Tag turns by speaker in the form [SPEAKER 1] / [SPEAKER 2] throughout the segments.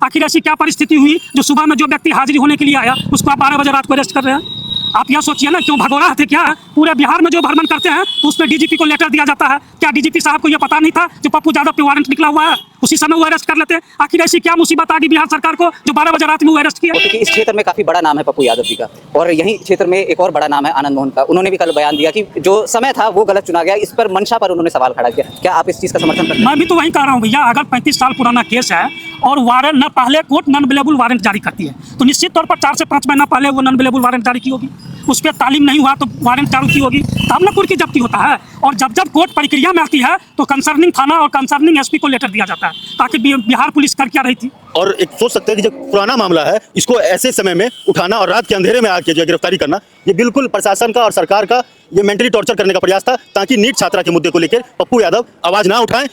[SPEAKER 1] आखिर ऐसी क्या परिस्थिति हुई जो सुबह में जो व्यक्ति हाजिरी होने के लिए आया उसको आप 12 बजे रात को अरेस्ट कर रहे हैं? आप यह सोचिए ना, क्यों भगोड़ा थे क्या? पूरे बिहार में जो भ्रमण करते हैं तो उसमें डीजीपी को लेटर दिया जाता है। क्या डीजीपी साहब को यह पता नहीं था जो पप्पू यादव पे वारंट निकला हुआ है उसी समय वो अरेस्ट कर लेते हैं? आखिर ऐसी क्या मुसीबत आ गई बिहार सरकार को जो 12 बजे रात में वो अरेस्ट किया?
[SPEAKER 2] क्योंकि इस क्षेत्र में काफी बड़ा नाम है पप्पू यादव जी का, और यही क्षेत्र में एक और बड़ा नाम है आनंद मोहन का। उन्होंने भी कल बयान दिया कि जो समय था वो गलत चुना गया। इस पर मंशा पर उन्होंने सवाल खड़ा किया। क्या आप इस चीज का समर्थन करते हैं?
[SPEAKER 1] मैं भी तो वही कह रहा हूँ भैया, अगर 35 साल पुराना केस है और वारंट न पहले कोर्ट नॉन अवेलेबल वारंट जारी करती है तो निश्चित तौर पर 4 से 5 महीना पहले वो नॉन अवेलेबल वारंट जारी की होगी। उस पर तालीम नहीं हुआ तो वारंट चालू की होगी, तब न कोर्ट की जब्ती होता है। और जब जब कोर्ट प्रक्रिया में आती है तो कंसर्निंग थाना और कंसर्निंग एसपी को लेटर दिया जाता है। ताकि बिहार पुलिस कर क्या रही थी।
[SPEAKER 3] और एक सोच सकते हैं कि जो पुराना मामला है इसको ऐसे समय में उठाना और रात के अंधेरे में आके जो गिरफ्तारी करना, ये बिल्कुल प्रशासन का और सरकार का ये मेंटली टॉर्चर करने का प्रयास था, ताकि नीट छात्रा के मुद्दे को लेकर पप्पू यादव आवाज ना उठाएं।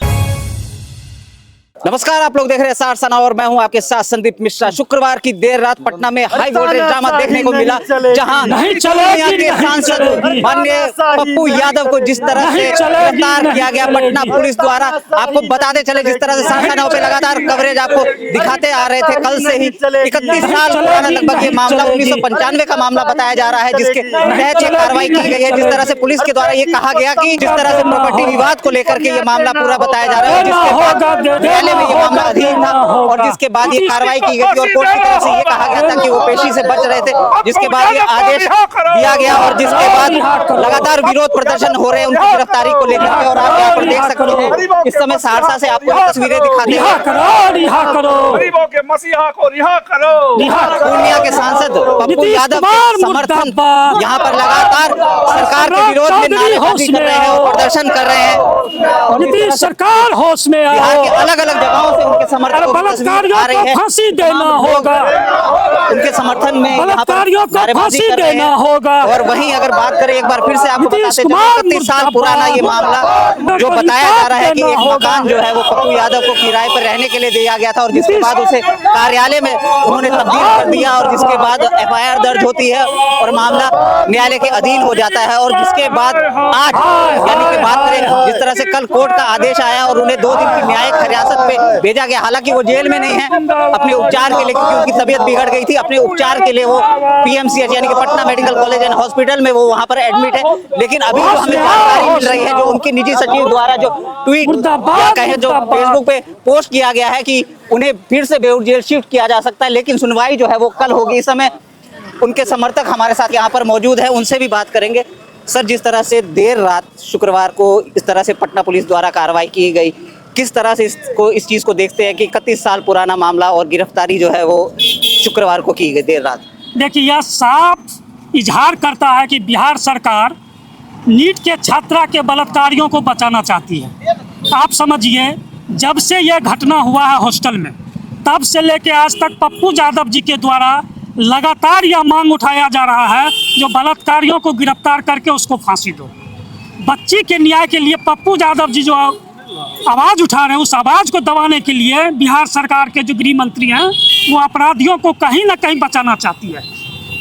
[SPEAKER 2] नमस्कार, आप लोग देख रहे हैं स्टार सना और मैं हूं आपके साथ संदीप मिश्रा। शुक्रवार की देर रात पटना में हाई वोल्टेज ड्रामा देखने को मिला, जहां दुनिया के सांसद माननीय पप्पू यादव को जिस तरह से गिरफ्तार किया गया पटना पुलिस द्वारा। आपको बताते चले जिस तरह से स्टार सना पे लगातार कवरेज आपको दिखाते आ रहे थे। कल से ही 31 साल पुराना लगभग ये मामला 1995 का मामला बताया जा रहा है, जिसके तहत ये कार्रवाई की गई है। जिस तरह से पुलिस के द्वारा ये कहा गया कि जिस तरह से प्रॉपर्टी विवाद को लेकर के ये मामला पूरा बताया जा रहा है, जिसके बाद में ये मामला अधीन था और जिसके बाद ये कार्रवाई की गई थी और कोर्ट की तरफ से ये कहा गया था कि वो पेशी से बच रहे थे, जिसके बाद ये आदेश दिया गया और जिसके बाद लगातार विरोध प्रदर्शन हो रहे हैं उनकी गिरफ्तारी को लेकर के। और आप यहाँ पर देख सकते हैं इस समय सहरसा से आपको तस्वीरें दिखाते हैं। पूर्णिया के सांसद पप्पू यादव के समर्थन यहाँ पर लगातार सरकार के विरोध में नारेबाजी कर रहे हैं और प्रदर्शन कर रहे हैं।
[SPEAKER 1] नीतीश सरकार होश में
[SPEAKER 2] बिहार के अलग अलग जगहों से उनके समर्थकों की तस्वीर आ रही है।
[SPEAKER 1] फांसी देना होगा,
[SPEAKER 2] उनके समर्थन में यहाँ पर नारेबाजी कर रहे हैं। और वहीं अगर बात करें एक बार फिर से आपको बताते चलें 31 साल पुराना ये मामला जो बताया जा रहा है कि एक मकान जो है वो पप्पू यादव को किराए पर रहने के लिए दिया गया था और जिसके बाद उसे कार्यालय में उन्होंने तब्दील कर दिया और जिसके बाद FIR दर्ज होती है और मामला न्यायालय के अधीन हो जाता है। और जिसके बाद आज यानी कि बात करें जिस तरह से कल कोर्ट का आदेश आया और उन्हें 2 दिन की न्यायिक हिरासत पे भेजा गया। हालांकि वो जेल में नहीं है, अपने उपचार के लिए, क्योंकि उनकी तबीयत बिगड़ गई थी, अपने उपचार के लिए वो PMCH यानी कि Patna medical college and hospital में वो वहां पर एडमिट है। लेकिन अभी जो हमें जानकारी मिल रही है, जो उनकी निजी सचिव द्वारा जो ट्वीट या कहें जो फेसबुक पे पोस्ट किया गया है कि उन्हें फिर से बेऊर जेल शिफ्ट किया जा सकता है, लेकिन सुनवाई जो है वो कल होगी। इस समय उनके समर्थक हमारे साथ यहाँ पर मौजूद है, उनसे भी बात करेंगे। सर, जिस तरह से देर रात शुक्रवार को इस तरह से पटना पुलिस द्वारा कार्रवाई की गई, किस तरह से इस चीज़ को देखते हैं कि 31 साल पुराना मामला और गिरफ्तारी जो है वो शुक्रवार को की गई देर रात?
[SPEAKER 1] देखिए, यह साफ इजहार करता है कि बिहार सरकार नीट के छात्रा के बलात्कारियों को बचाना चाहती है। आप समझिए, जब से यह घटना हुआ है हॉस्टल में, तब से लेके आज तक पप्पू यादव जी के द्वारा लगातार यह मांग उठाया जा रहा है जो बलात्कारियों को गिरफ्तार करके उसको फांसी दो। बच्ची के न्याय के लिए पप्पू यादव जी जो आवाज़ उठा रहे हैं, उस आवाज़ को दबाने के लिए बिहार सरकार के जो गृह मंत्री हैं वो अपराधियों को कहीं ना कहीं बचाना चाहती है।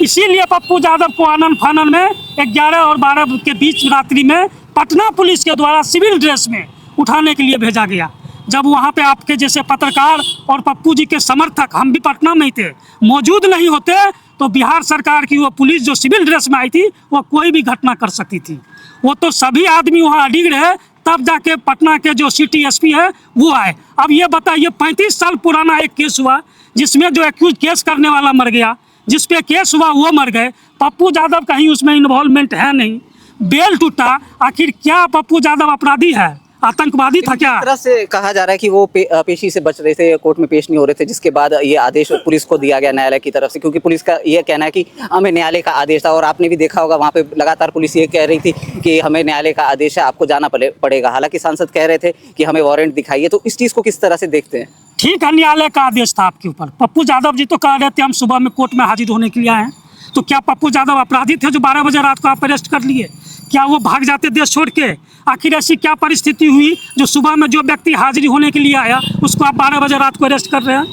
[SPEAKER 1] इसीलिए पप्पू यादव को आनन फानन में 11 और 12 के बीच रात्रि में पटना पुलिस के द्वारा सिविल ड्रेस में उठाने के लिए भेजा गया। जब वहाँ पे आपके जैसे पत्रकार और पप्पू जी के समर्थक, हम भी पटना में ही थे, मौजूद नहीं होते तो बिहार सरकार की वो पुलिस जो सिविल ड्रेस में आई थी वो कोई भी घटना कर सकती थी। वो तो सभी आदमी वहाँ अडिग रहे, तब जाके पटना के जो सिटी SP है वो आए। अब ये बताइए, 35 साल पुराना एक केस हुआ जिसमें जो एक्यूज केस करने वाला मर गया, जिस पे केस हुआ वो मर गए, पप्पू यादव कहीं उसमें इन्वॉल्वमेंट है नहीं, बेल टूटा। आखिर क्या पप्पू यादव अपराधी है, आतंकवादी था क्या?
[SPEAKER 2] इस तरह से कहा जा रहा है कि वो पेशी से बच रहे थे, कोर्ट में पेश नहीं हो रहे थे, जिसके बाद ये आदेश पुलिस को दिया गया न्यायालय की तरफ से, क्योंकि पुलिस का ये कहना है कि हमें न्यायालय का आदेश था। और आपने भी देखा होगा वहाँ पे लगातार पुलिस ये कह रही थी कि हमें न्यायालय का आदेश है, आपको जाना पड़ेगा। हालांकि सांसद कह रहे थे कि हमें वारंट दिखाइए। तो इस चीज़ को किस तरह से देखते हैं?
[SPEAKER 1] ठीक है, न्यायालय का आदेश था आपके ऊपर। पप्पू यादव जी तो कह रहे थे हम सुबह में कोर्ट में हाजिर होने के लिए आए हैं, तो क्या पप्पू यादव अपराधी थे जो 12 बजे रात को आप अरेस्ट कर लिए? क्या वो भाग जाते देश छोड़ के? आखिर ऐसी क्या परिस्थिति हुई जो सुबह में जो व्यक्ति हाजिरी होने के लिए आया उसको आप 12 बजे रात को अरेस्ट कर रहे हैं?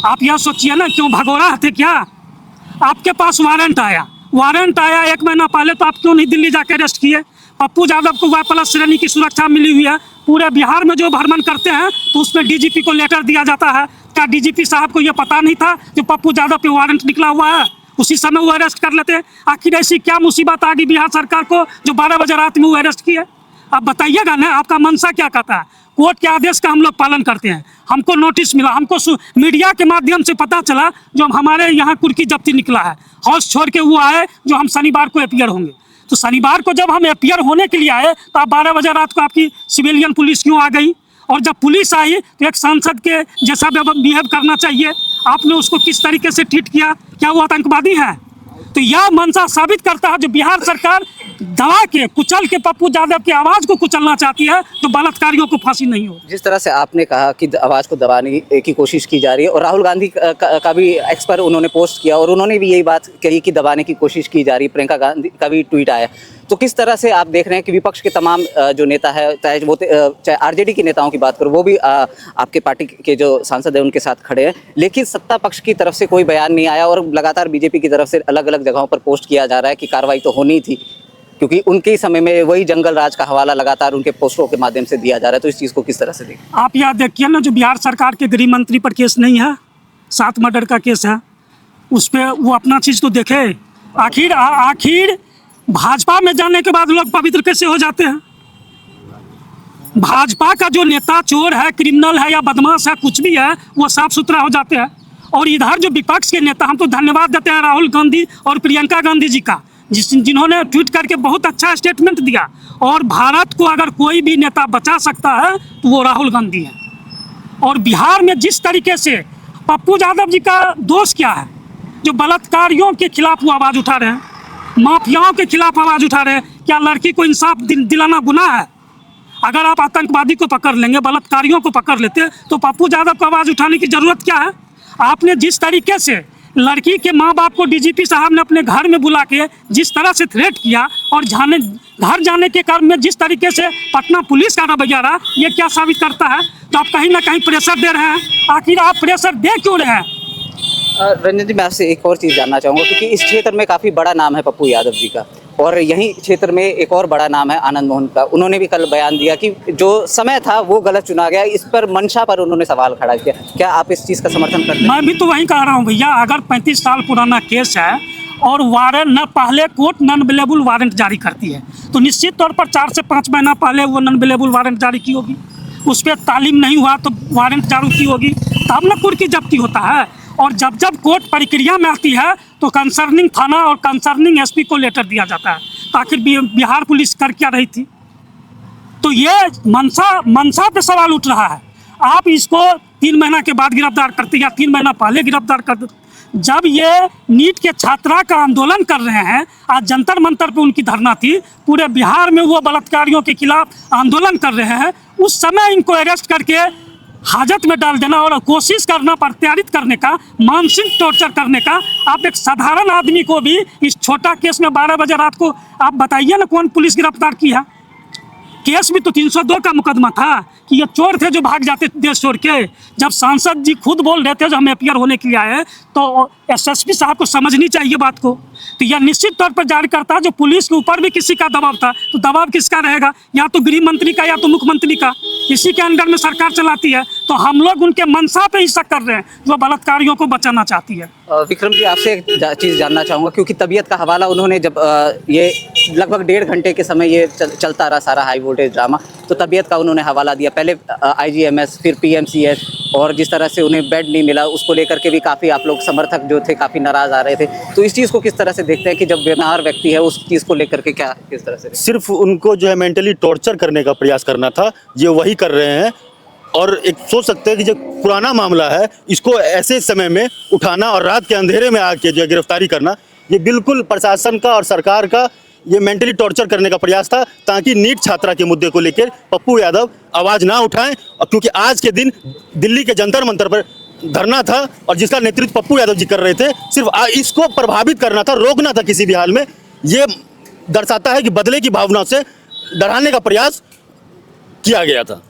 [SPEAKER 1] आप यह सोचिए ना, क्यों भगोड़ा थे क्या? आपके पास वारंट आया 1 महीना पहले, तो आप क्यों नहीं दिल्ली जाके अरेस्ट किए? पप्पू यादव को Y+ श्रेणी की सुरक्षा मिली हुई है। पूरे बिहार में जो भ्रमण करते हैं तो उसमें DGP को लेटर दिया जाता है, क्या डीजीपी साहब को ये पता नहीं था जो पप्पू यादव पे वारंट निकला हुआ है, उसी समय वो अरेस्ट कर लेते? आखिर ऐसी क्या मुसीबत आ गई बिहार सरकार को जो 12 बजे रात में वो अरेस्ट किए? आप बताइएगा ना, आपका मनसा क्या कहता है? कोर्ट के आदेश का हम लोग पालन करते हैं। हमको नोटिस मिला, हमको मीडिया के माध्यम से पता चला जो हमारे यहाँ कुर्की जब्ती निकला है, हाउस छोड़ के वो आए जो हम शनिवार को अपीयर होंगे। तो शनिवार को जब हम अपीयर होने के लिए आए तो आप 12 बजे रात को आपकी सिविलियन पुलिस क्यों आ गई? और जब पुलिस आई तो एक सांसद के जैसा बिहेव करना चाहिए, आपने उसको किस तरीके से ट्रीट किया? क्या वो आतंकवादी है? तो यह मंशा साबित करता है जो बिहार सरकार दबा के कुचल के पप्पू यादव की आवाज़ को कुचलना चाहती है तो बलात्कारियों को फांसी नहीं हो।
[SPEAKER 2] जिस तरह से आपने कहा कि आवाज़ को दबाने की कोशिश की जा रही है, और राहुल गांधी का भी एक्सपर्ट उन्होंने पोस्ट किया और उन्होंने भी यही बात कही कि दबाने की कोशिश की जा रही है। प्रियंका गांधी का भी ट्वीट आया। तो किस तरह से आप देख रहे हैं कि विपक्ष के तमाम जो नेता है, चाहे आरजेडी के नेताओं की बात करो, वो भी आपके पार्टी के जो सांसद हैं उनके साथ खड़े हैं, लेकिन सत्ता पक्ष की तरफ से कोई बयान नहीं आया और लगातार बीजेपी की तरफ से अलग अलग जगहों पर पोस्ट किया जा रहा है कि कार्रवाई तो होनी थी, क्योंकि उनके समय में वही जंगल राज का हवाला लगातार उनके पोस्टरों के माध्यम से दिया जा रहा है। तो इस चीज़ को किस तरह से देखें?
[SPEAKER 1] आप याद देखिए ना, जो बिहार सरकार के गृह मंत्री पर केस नहीं है, 7 मर्डर का केस है, उस पर वो अपना चीज़ तो देखे। आखिर भाजपा में जाने के बाद लोग पवित्र कैसे हो जाते हैं? भाजपा का जो नेता चोर है, क्रिमिनल है या बदमाश है, कुछ भी है, वो साफ सुथरा हो जाते हैं। और इधर जो विपक्ष के नेता, हम तो धन्यवाद देते हैं राहुल गांधी और प्रियंका गांधी जी का, जिन्होंने ट्वीट करके बहुत अच्छा स्टेटमेंट दिया। और भारत को अगर कोई भी नेता बचा सकता है तो वो राहुल गांधी है। और बिहार में जिस तरीके से पप्पू यादव जी का दोष क्या है, जो बलात्कारियों के खिलाफ वो आवाज़ उठा रहे हैं, माफियाओं के खिलाफ आवाज़ उठा रहे हैं, क्या लड़की को इंसाफ दिलाना गुनाह है? अगर आप आतंकवादी को पकड़ लेंगे, बलात्कारियों को पकड़ लेते, तो पप्पू यादव को आवाज़ उठाने की ज़रूरत क्या है? आपने जिस तरीके से लड़की के माँ बाप को डीजीपी साहब ने अपने घर में बुला के जिस तरह से थ्रेट किया और घर जाने के क्रम में जिस तरीके से पटना पुलिस का रवैया रहा, ये क्या साबित करता है? तो आप कहीं ना कहीं प्रेशर दे रहे हैं। आखिर आप प्रेशर दे क्यों रहे हैं?
[SPEAKER 2] रंजन जी, मैं आपसे एक और चीज़ जानना चाहूँगा, क्योंकि इस क्षेत्र में काफ़ी बड़ा नाम है पप्पू यादव जी का, और यही क्षेत्र में एक और बड़ा नाम है आनंद मोहन का। उन्होंने भी कल बयान दिया कि जो समय था वो गलत चुना गया। इस पर मंशा पर उन्होंने सवाल खड़ा किया। क्या आप इस चीज़ का समर्थन करते हैं?
[SPEAKER 1] मैं भी तो वही कह रहा हूँ भैया, अगर 35 साल पुराना केस है और वारंट न पहले कोर्ट नॉन अवेलेबल वारंट जारी करती है, तो निश्चित तौर पर 4 से 5 महीना पहले वो नॉन अवेलेबल वारंट जारी की होगी। उस पर तालीम नहीं हुआ तो वारंट जारी की होगी, तब न कुर्की जब्ती होता है। और जब जब कोर्ट प्रक्रिया में आती है तो कंसर्निंग थाना और कंसर्निंग एसपी को लेटर दिया जाता है। आखिर बिहार पुलिस कर क्या रही थी? तो ये मनसा पे सवाल उठ रहा है। आप इसको 3 महीना के बाद गिरफ्तार करते या 3 महीना पहले गिरफ्तार करते? जब ये नीट के छात्रा का आंदोलन कर रहे हैं, आज जंतर मंतर पे उनकी धरना थी, पूरे बिहार में वो बलात्कारियों के खिलाफ आंदोलन कर रहे हैं, उस समय इनको अरेस्ट करके हाजत में डाल देना और कोशिश करना, प्रत्यारित करने का, मानसिक टॉर्चर करने का। आप एक साधारण आदमी को भी इस छोटा केस में 12 बजे रात को आप बताइए ना कौन पुलिस गिरफ्तार की है? केस भी तो 302 का मुकदमा था कि ये चोर थे जो भाग जाते देश छोड़ के। जब सांसद जी खुद बोल रहे थे जो हम अपीयर होने के लिए आए, तो एसएसपी साहब को समझनी चाहिए बात को। तो यह निश्चित तौर पर जारी करता है जो पुलिस के ऊपर भी किसी का दबाव था, तो दबाव किसका रहेगा? या तो गृह मंत्री का या तो मुख्यमंत्री का। इसी के अंडर में सरकार चलाती है। तो हम लोग उनके मंशा पे ही शक कर रहे हैं जो बलात्कारियों को बचाना चाहती है।
[SPEAKER 2] विक्रम जी, आपसे एक चीज़ जानना चाहूँगा, क्योंकि तबीयत का हवाला उन्होंने जब ये लगभग 1.5 घंटे के समय ये चलता रहा सारा हाई वोल्टेज ड्रामा, तो तबीयत का उन्होंने हवाला दिया। पहले IGMS, फिर PMCH, और जिस तरह से उन्हें बेड नहीं मिला उसको लेकर के भी काफ़ी आप लोग समर्थक जो थे काफ़ी नाराज़ आ रहे थे। तो इस चीज़ को किस तरह से देखते हैं कि जब बीमार व्यक्ति है उस चीज़ को लेकर के क्या किस तरह से?
[SPEAKER 3] सिर्फ उनको जो है मेंटली टॉर्चर करने का प्रयास करना था, ये वही कर रहे हैं। और एक सोच सकते हैं कि जो पुराना मामला है इसको ऐसे समय में उठाना और रात के अंधेरे में आके जो गिरफ्तारी करना, ये बिल्कुल प्रशासन का और सरकार का ये मेंटली टॉर्चर करने का प्रयास था, ताकि नीट छात्रा के मुद्दे को लेकर पप्पू यादव आवाज़ ना उठाएं। क्योंकि आज के दिन दिल्ली के जंतर मंतर पर धरना था और जिसका नेतृत्व पप्पू यादव जी कर रहे थे, सिर्फ इसको प्रभावित करना था, रोकना था किसी भी हाल में। ये दर्शाता है कि बदले की भावना से डराने का प्रयास किया गया था।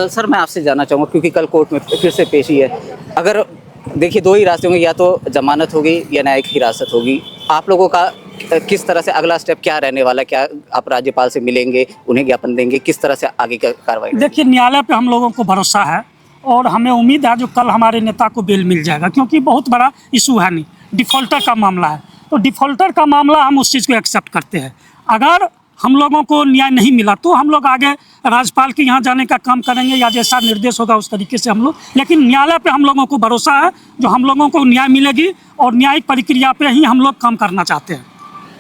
[SPEAKER 2] सर, मैं आपसे जानना चाहूँगा, क्योंकि कल कोर्ट में फिर से पेशी है, अगर देखिए 2 ही रास्ते होंगे, या तो जमानत होगी या न्यायिक हिरासत होगी। आप लोगों का किस तरह से अगला स्टेप क्या रहने वाला है? क्या आप राज्यपाल से मिलेंगे, उन्हें ज्ञापन देंगे, किस तरह से आगे का कार्रवाई?
[SPEAKER 1] देखिए, न्यायालय पे हम लोगों को भरोसा है और हमें उम्मीद है जो कल हमारे नेता को बेल मिल जाएगा, क्योंकि बहुत बड़ा इशू है नहीं, डिफ़ॉल्टर का मामला है। तो डिफ़ॉल्टर का मामला हम उस चीज़ को एक्सेप्ट करते हैं। अगर हम लोगों को न्याय नहीं मिला तो हम लोग आगे राज्यपाल के यहाँ जाने का काम करेंगे, या जैसा निर्देश होगा उस तरीके से हम लोग, लेकिन न्यायालय पे हम लोगों को भरोसा है, जो हम लोगों को न्याय मिलेगी और न्यायिक प्रक्रिया पे ही हम लोग काम करना चाहते हैं।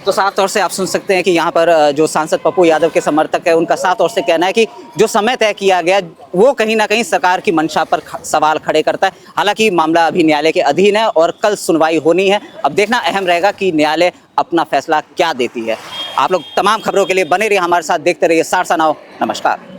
[SPEAKER 2] तो साफ तौर से आप सुन सकते हैं कि यहाँ पर जो सांसद पप्पू यादव के समर्थक है, उनका साफ तौर से कहना है कि जो समय तय किया गया वो कहीं ना कहीं सरकार की मंशा पर सवाल खड़े करता है। हालांकि मामला अभी न्यायालय के अधीन है और कल सुनवाई होनी है। अब देखना अहम रहेगा कि न्यायालय अपना फैसला क्या देती है। आप लोग तमाम खबरों के लिए बने रहिए हमारे साथ, देखते रहिए सारसा नाउ। नमस्कार।